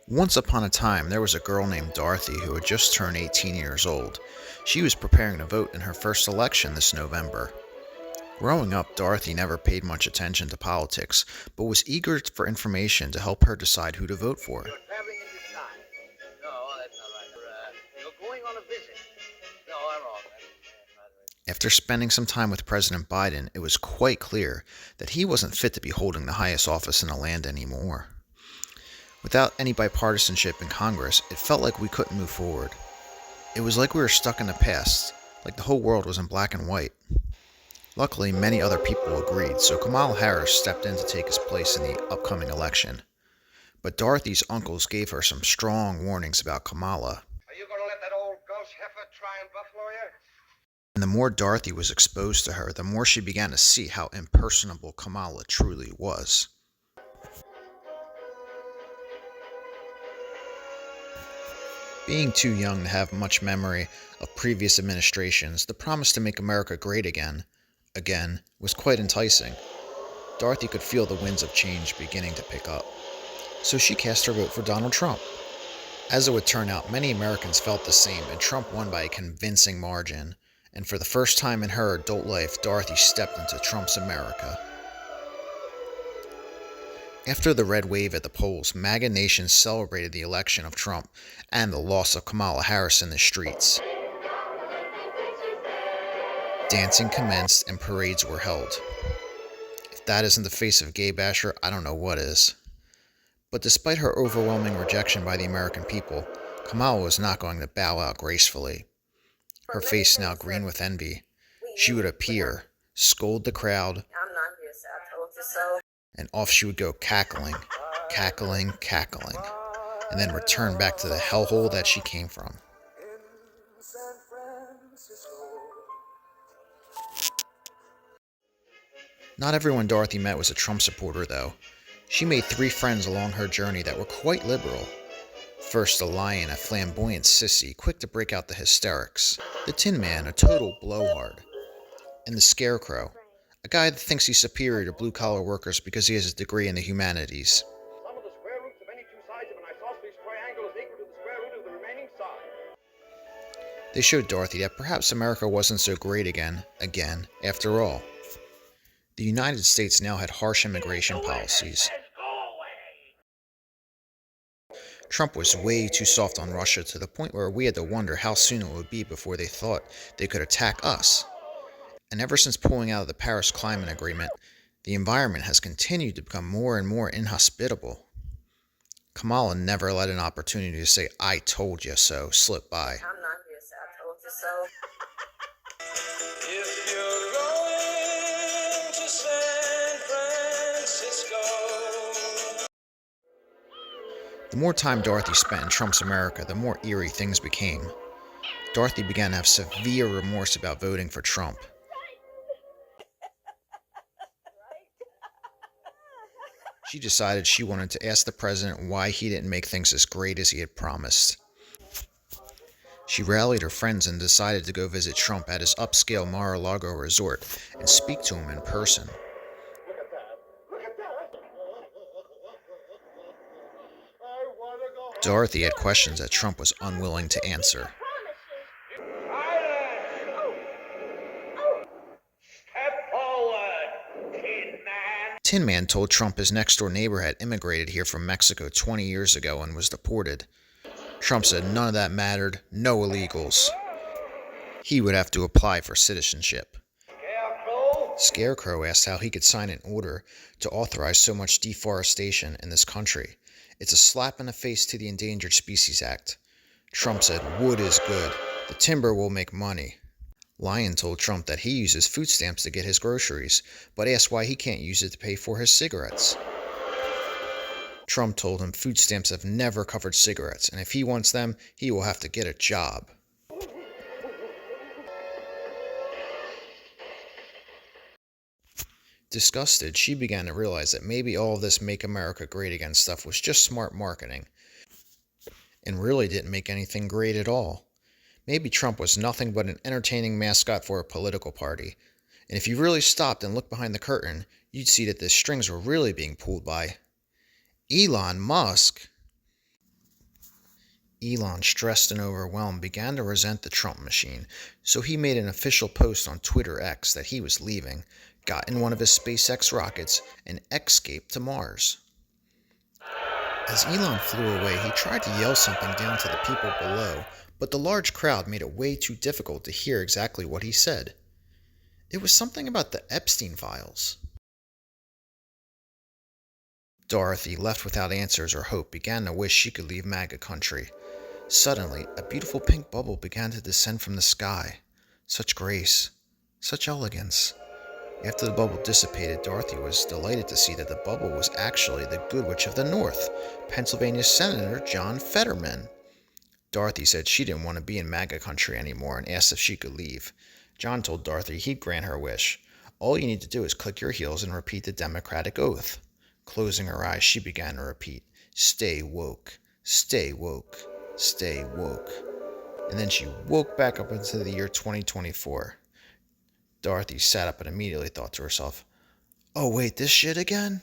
Once upon a time, there was a girl named Dorothy who had just turned 18 years old. She was preparing to vote in her first election this November. Growing up, Dorothy never paid much attention to politics, but was eager for information to help her decide who to vote for. You're traveling into time. No, that's not right. You're going on a visit. No, I'm wrong. That's not right. After spending some time with President Biden, it was quite clear that he wasn't fit to be holding the highest office in the land anymore. Without any bipartisanship in Congress, it felt like we couldn't move forward. It was like we were stuck in the past, like the whole world was in black and white. Luckily, many other people agreed, so Kamala Harris stepped in to take his place in the upcoming election. But Dorothy's uncles gave her some strong warnings about Kamala, Are you going to let that old ghost heifer try and buffalo you? and the more Dorothy was exposed to her, the more she began to see how impersonable Kamala truly was. Being too young to have much memory of previous administrations, the promise to make America great again, was quite enticing. Dorothy could feel the winds of change beginning to pick up. So she cast her vote for Donald Trump. As it would turn out, many Americans felt the same, and Trump won by a convincing margin. And for the first time in her adult life, Dorothy stepped into Trump's America. After the red wave at the polls, MAGA nations celebrated the election of Trump and the loss of Kamala Harris in the streets. Dancing commenced and parades were held. If that isn't the face of gay basher, I don't know what is. But despite her overwhelming rejection by the American people, Kamala was not going to bow out gracefully. Her face now green with envy, she would appear, scold the crowd, and off she would go cackling, and then return back to the hellhole that she came from. Not everyone Dorothy met was a Trump supporter, though. She made 3 friends along her journey that were quite liberal. First, the Lion, a flamboyant sissy, quick to break out the hysterics. The Tin Man, a total blowhard. And the Scarecrow, a guy that thinks he's superior to blue-collar workers because he has a degree in the humanities. Sum of the square roots of any two sides of an isosceles triangle is equal to the square root of the remaining side. They showed Dorothy that perhaps America wasn't so great again, after all. The United States now had harsh immigration policies. Trump was way too soft on Russia to the point where we had to wonder how soon it would be before they thought they could attack us. And ever since pulling out of the Paris Climate Agreement, the environment has continued to become more and more inhospitable. Kamala never let an opportunity to say, "I told you so," slip by. I'm not here, so I told you so. If you're going to San Francisco. The more time Dorothy spent in Trump's America, the more eerie things became. Dorothy began to have severe remorse about voting for Trump. She decided she wanted to ask the president why he didn't make things as great as he had promised. She rallied her friends and decided to go visit Trump at his upscale Mar-a-Lago resort and speak to him in person. Dorothy had questions that Trump was unwilling to answer. Step forward, Tin Man. Tin Man told Trump his next-door neighbor had immigrated here from Mexico 20 years ago and was deported. Trump said none of that mattered, no illegals. He would have to apply for citizenship. Scarecrow. Scarecrow asked how he could sign an order to authorize so much deforestation in this country. It's a slap in the face to the Endangered Species Act. Trump said wood is good. The timber will make money. Lion told Trump that he uses food stamps to get his groceries, but asked why he can't use it to pay for his cigarettes. Trump told him food stamps have never covered cigarettes, and if he wants them, he will have to get a job. Disgusted, she began to realize that maybe all of this Make America Great Again stuff was just smart marketing, and really didn't make anything great at all. Maybe Trump was nothing but an entertaining mascot for a political party, and if you really stopped and looked behind the curtain, you'd see that the strings were really being pulled by Elon Musk. Elon, stressed and overwhelmed, began to resent the Trump machine, so he made an official post on Twitter X that he was leaving, got in one of his SpaceX rockets, and escaped to Mars. As Elon flew away, he tried to yell something down to the people below, but the large crowd made it way too difficult to hear exactly what he said. It was something about the Epstein files. Dorothy, left without answers or hope, began to wish she could leave MAGA country. Suddenly, a beautiful pink bubble began to descend from the sky. Such grace, such elegance. After the bubble dissipated, Dorothy was delighted to see that the bubble was actually the Good Witch of the North, Pennsylvania Senator John Fetterman. Dorothy said she didn't want to be in MAGA country anymore and asked if she could leave. John told Dorothy he'd grant her wish. All you need to do is click your heels and repeat the Democratic oath. Closing her eyes, she began to repeat, "Stay woke, stay woke, stay woke." And then she woke back up into the year 2024. Dorothy sat up and immediately thought to herself, "Oh wait, this shit again?"